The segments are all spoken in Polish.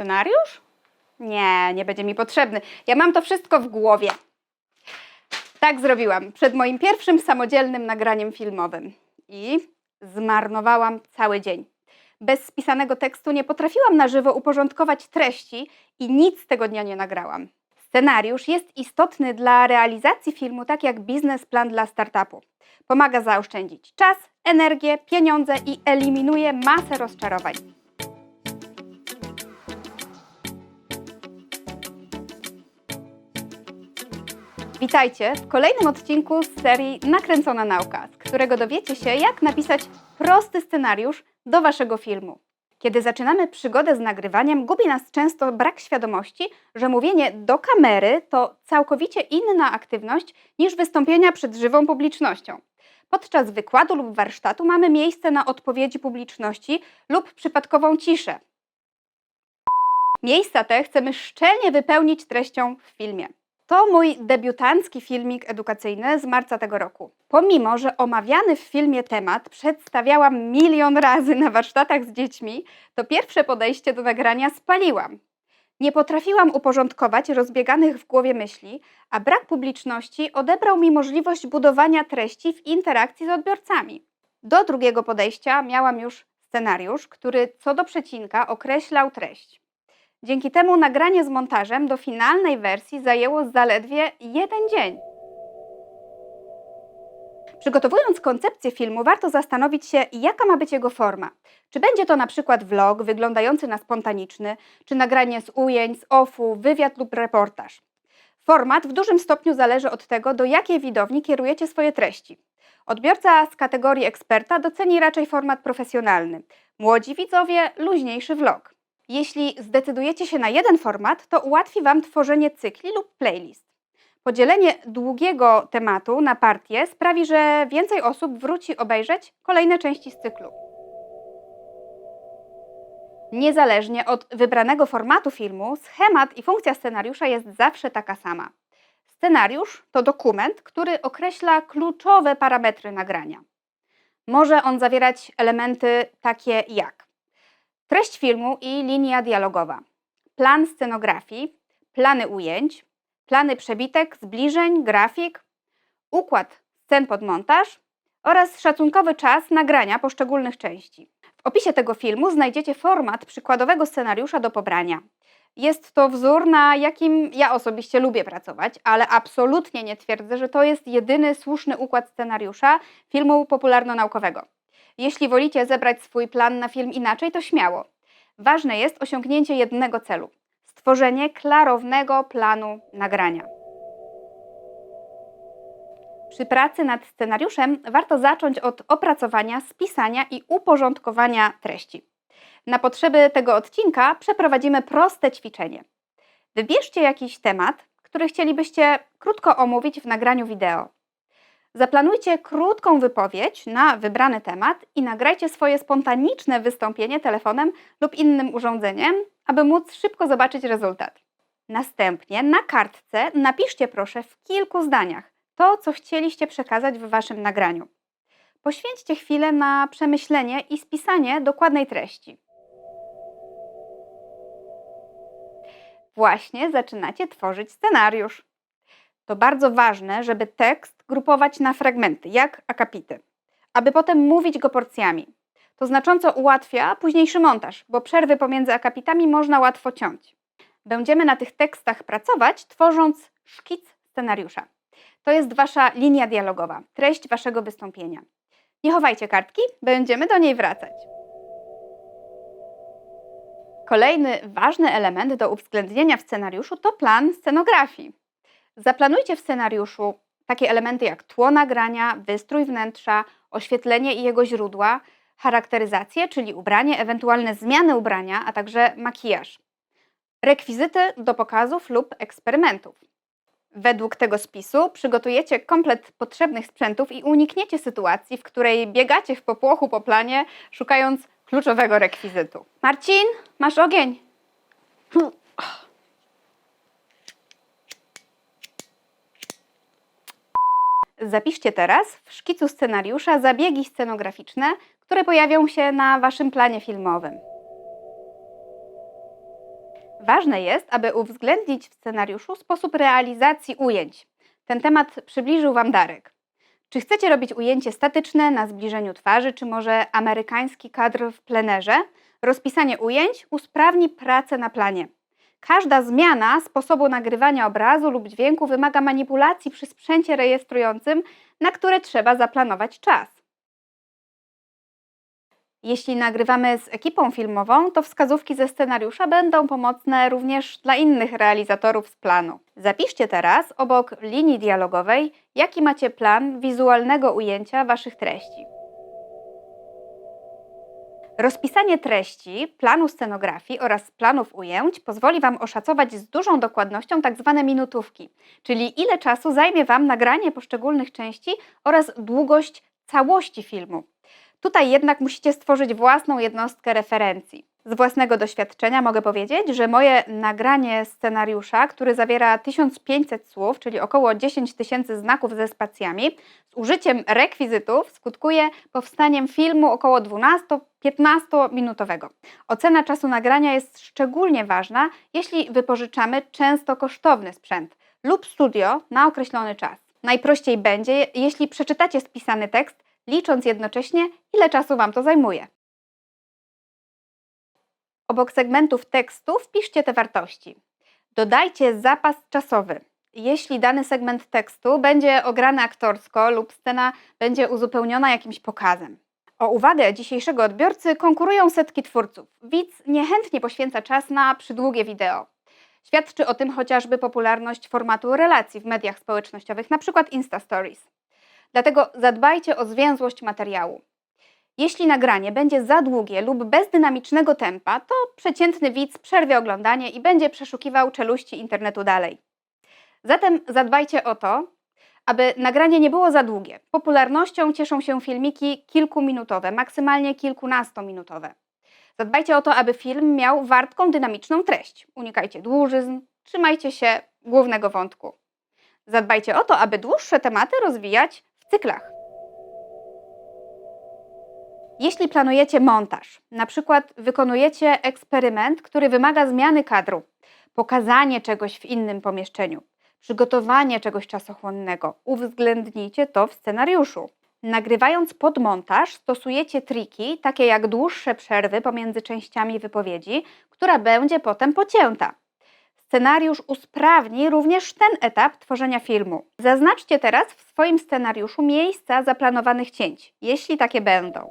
Scenariusz? Nie, nie będzie mi potrzebny. Ja mam to wszystko w głowie. Tak zrobiłam przed moim pierwszym samodzielnym nagraniem filmowym. I zmarnowałam cały dzień. Bez spisanego tekstu nie potrafiłam na żywo uporządkować treści i nic tego dnia nie nagrałam. Scenariusz jest istotny dla realizacji filmu, tak jak biznesplan dla startupu. Pomaga zaoszczędzić czas, energię, pieniądze i eliminuje masę rozczarowań. Witajcie w kolejnym odcinku z serii Nakręcona Nauka, z którego dowiecie się, jak napisać prosty scenariusz do Waszego filmu. Kiedy zaczynamy przygodę z nagrywaniem, gubi nas często brak świadomości, że mówienie do kamery to całkowicie inna aktywność niż wystąpienia przed żywą publicznością. Podczas wykładu lub warsztatu mamy miejsce na odpowiedzi publiczności lub przypadkową ciszę. Miejsca te chcemy szczelnie wypełnić treścią w filmie. To mój debiutancki filmik edukacyjny z marca tego roku. Pomimo, że omawiany w filmie temat przedstawiałam milion razy na warsztatach z dziećmi, to pierwsze podejście do nagrania spaliłam. Nie potrafiłam uporządkować rozbieganych w głowie myśli, a brak publiczności odebrał mi możliwość budowania treści w interakcji z odbiorcami. Do drugiego podejścia miałam już scenariusz, który co do przecinka określał treść. Dzięki temu nagranie z montażem do finalnej wersji zajęło zaledwie 1 dzień. Przygotowując koncepcję filmu, warto zastanowić się, jaka ma być jego forma. Czy będzie to na przykład vlog wyglądający na spontaniczny, czy nagranie z ujęć, z offu, wywiad lub reportaż. Format w dużym stopniu zależy od tego, do jakiej widowni kierujecie swoje treści. Odbiorca z kategorii eksperta doceni raczej format profesjonalny. Młodzi widzowie luźniejszy vlog. Jeśli zdecydujecie się na jeden format, to ułatwi Wam tworzenie cykli lub playlist. Podzielenie długiego tematu na partie sprawi, że więcej osób wróci obejrzeć kolejne części z cyklu. Niezależnie od wybranego formatu filmu, schemat i funkcja scenariusza jest zawsze taka sama. Scenariusz to dokument, który określa kluczowe parametry nagrania. Może on zawierać elementy takie jak treść filmu i linia dialogowa, plan scenografii, plany ujęć, plany przebitek, zbliżeń, grafik, układ scen pod montaż oraz szacunkowy czas nagrania poszczególnych części. W opisie tego filmu znajdziecie format przykładowego scenariusza do pobrania. Jest to wzór, na jakim ja osobiście lubię pracować, ale absolutnie nie twierdzę, że to jest jedyny słuszny układ scenariusza filmu popularno-naukowego. Jeśli wolicie zebrać swój plan na film inaczej, to śmiało. Ważne jest osiągnięcie jednego celu – stworzenie klarownego planu nagrania. Przy pracy nad scenariuszem warto zacząć od opracowania, spisania i uporządkowania treści. Na potrzeby tego odcinka przeprowadzimy proste ćwiczenie. Wybierzcie jakiś temat, który chcielibyście krótko omówić w nagraniu wideo. Zaplanujcie krótką wypowiedź na wybrany temat i nagrajcie swoje spontaniczne wystąpienie telefonem lub innym urządzeniem, aby móc szybko zobaczyć rezultat. Następnie na kartce napiszcie proszę w kilku zdaniach to, co chcieliście przekazać w Waszym nagraniu. Poświęćcie chwilę na przemyślenie i spisanie dokładnej treści. Właśnie zaczynacie tworzyć scenariusz. To bardzo ważne, żeby tekst grupować na fragmenty, jak akapity, aby potem mówić go porcjami. To znacząco ułatwia późniejszy montaż, bo przerwy pomiędzy akapitami można łatwo ciąć. Będziemy na tych tekstach pracować, tworząc szkic scenariusza. To jest Wasza linia dialogowa, treść Waszego wystąpienia. Nie chowajcie kartki, będziemy do niej wracać. Kolejny ważny element do uwzględnienia w scenariuszu to plan scenografii. Zaplanujcie w scenariuszu takie elementy jak tło nagrania, wystrój wnętrza, oświetlenie i jego źródła, charakteryzację, czyli ubranie, ewentualne zmiany ubrania, a także makijaż. Rekwizyty do pokazów lub eksperymentów. Według tego spisu przygotujecie komplet potrzebnych sprzętów i unikniecie sytuacji, w której biegacie w popłochu po planie, szukając kluczowego rekwizytu. Marcin, masz ogień! Zapiszcie teraz w szkicu scenariusza zabiegi scenograficzne, które pojawią się na Waszym planie filmowym. Ważne jest, aby uwzględnić w scenariuszu sposób realizacji ujęć. Ten temat przybliżył Wam Darek. Czy chcecie robić ujęcie statyczne na zbliżeniu twarzy, czy może amerykański kadr w plenerze? Rozpisanie ujęć usprawni pracę na planie. Każda zmiana sposobu nagrywania obrazu lub dźwięku wymaga manipulacji przy sprzęcie rejestrującym, na które trzeba zaplanować czas. Jeśli nagrywamy z ekipą filmową, to wskazówki ze scenariusza będą pomocne również dla innych realizatorów z planu. Zapiszcie teraz obok linii dialogowej, jaki macie plan wizualnego ujęcia Waszych treści. Rozpisanie treści, planu scenografii oraz planów ujęć pozwoli Wam oszacować z dużą dokładnością tzw. minutówki, czyli ile czasu zajmie Wam nagranie poszczególnych części oraz długość całości filmu. Tutaj jednak musicie stworzyć własną jednostkę referencji. Z własnego doświadczenia mogę powiedzieć, że moje nagranie scenariusza, który zawiera 1500 słów, czyli około 10 000 znaków ze spacjami, z użyciem rekwizytów skutkuje powstaniem filmu około 12-15 minutowego. Ocena czasu nagrania jest szczególnie ważna, jeśli wypożyczamy często kosztowny sprzęt lub studio na określony czas. Najprościej będzie, jeśli przeczytacie spisany tekst, licząc jednocześnie, ile czasu Wam to zajmuje. Obok segmentów tekstu wpiszcie te wartości. Dodajcie zapas czasowy. Jeśli dany segment tekstu będzie ograny aktorsko lub scena będzie uzupełniona jakimś pokazem. O uwagę dzisiejszego odbiorcy konkurują setki twórców. Widz niechętnie poświęca czas na przydługie wideo. Świadczy o tym chociażby popularność formatu relacji w mediach społecznościowych, np. Insta Stories. Dlatego zadbajcie o zwięzłość materiału. Jeśli nagranie będzie za długie lub bez dynamicznego tempa, to przeciętny widz przerwie oglądanie i będzie przeszukiwał czeluści internetu dalej. Zatem zadbajcie o to, aby nagranie nie było za długie. Popularnością cieszą się filmiki kilkuminutowe, maksymalnie kilkunastominutowe. Zadbajcie o to, aby film miał wartką, dynamiczną treść. Unikajcie dłużyzn, trzymajcie się głównego wątku. Zadbajcie o to, aby dłuższe tematy rozwijać w cyklach. Jeśli planujecie montaż, na przykład wykonujecie eksperyment, który wymaga zmiany kadru, pokazanie czegoś w innym pomieszczeniu, przygotowanie czegoś czasochłonnego, uwzględnijcie to w scenariuszu. Nagrywając podmontaż stosujecie triki, takie jak dłuższe przerwy pomiędzy częściami wypowiedzi, która będzie potem pocięta. Scenariusz usprawni również ten etap tworzenia filmu. Zaznaczcie teraz w swoim scenariuszu miejsca zaplanowanych cięć, jeśli takie będą.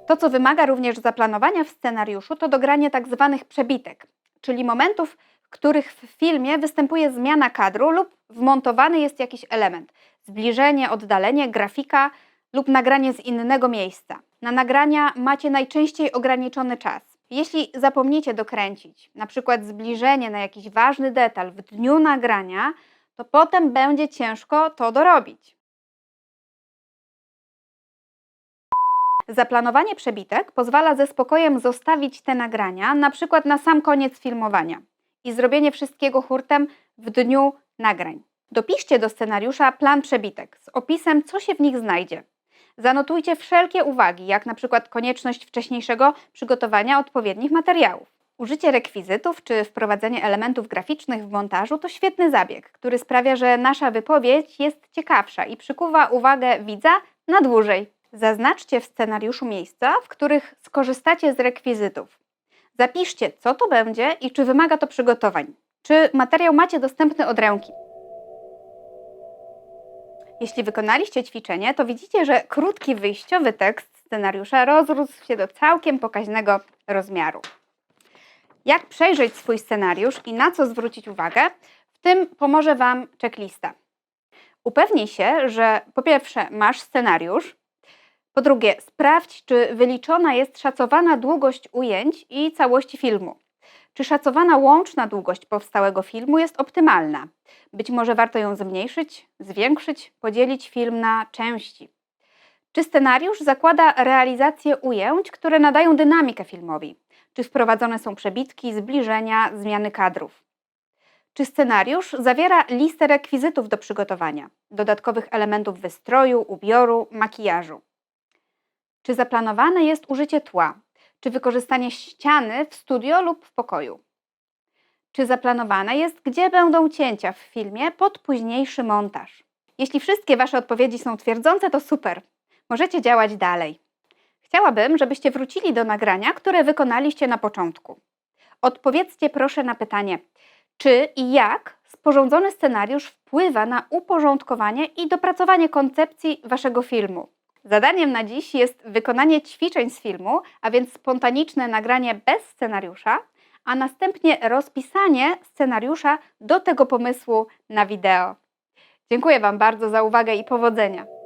To, co wymaga również zaplanowania w scenariuszu, to dogranie tzw. przebitek, czyli momentów, w których w filmie występuje zmiana kadru lub wmontowany jest jakiś element, zbliżenie, oddalenie, grafika lub nagranie z innego miejsca. Na nagrania macie najczęściej ograniczony czas. Jeśli zapomnicie dokręcić, na przykład zbliżenie na jakiś ważny detal w dniu nagrania, to potem będzie ciężko to dorobić. Zaplanowanie przebitek pozwala ze spokojem zostawić te nagrania, na przykład na sam koniec filmowania i zrobienie wszystkiego hurtem w dniu nagrań. Dopiszcie do scenariusza plan przebitek z opisem, co się w nich znajdzie. Zanotujcie wszelkie uwagi, jak na przykład konieczność wcześniejszego przygotowania odpowiednich materiałów. Użycie rekwizytów czy wprowadzenie elementów graficznych w montażu to świetny zabieg, który sprawia, że nasza wypowiedź jest ciekawsza i przykuwa uwagę widza na dłużej. Zaznaczcie w scenariuszu miejsca, w których skorzystacie z rekwizytów. Zapiszcie, co to będzie i czy wymaga to przygotowań. Czy materiał macie dostępny od ręki. Jeśli wykonaliście ćwiczenie, to widzicie, że krótki wyjściowy tekst scenariusza rozrósł się do całkiem pokaźnego rozmiaru. Jak przejrzeć swój scenariusz i na co zwrócić uwagę, w tym pomoże Wam checklista. Upewnij się, że po pierwsze masz scenariusz, po drugie sprawdź, czy wyliczona jest szacowana długość ujęć i całości filmu. Czy szacowana łączna długość powstałego filmu jest optymalna? Być może warto ją zmniejszyć, zwiększyć, podzielić film na części. Czy scenariusz zakłada realizację ujęć, które nadają dynamikę filmowi? Czy wprowadzone są przebitki, zbliżenia, zmiany kadrów? Czy scenariusz zawiera listę rekwizytów do przygotowania, dodatkowych elementów wystroju, ubioru, makijażu? Czy zaplanowane jest użycie tła? Czy wykorzystanie ściany w studio lub w pokoju? Czy zaplanowane jest, gdzie będą cięcia w filmie pod późniejszy montaż? Jeśli wszystkie Wasze odpowiedzi są twierdzące, to super. Możecie działać dalej. Chciałabym, żebyście wrócili do nagrania, które wykonaliście na początku. Odpowiedzcie proszę na pytanie, czy i jak sporządzony scenariusz wpływa na uporządkowanie i dopracowanie koncepcji Waszego filmu. Zadaniem na dziś jest wykonanie ćwiczeń z filmu, a więc spontaniczne nagranie bez scenariusza, a następnie rozpisanie scenariusza do tego pomysłu na wideo. Dziękuję Wam bardzo za uwagę i powodzenia.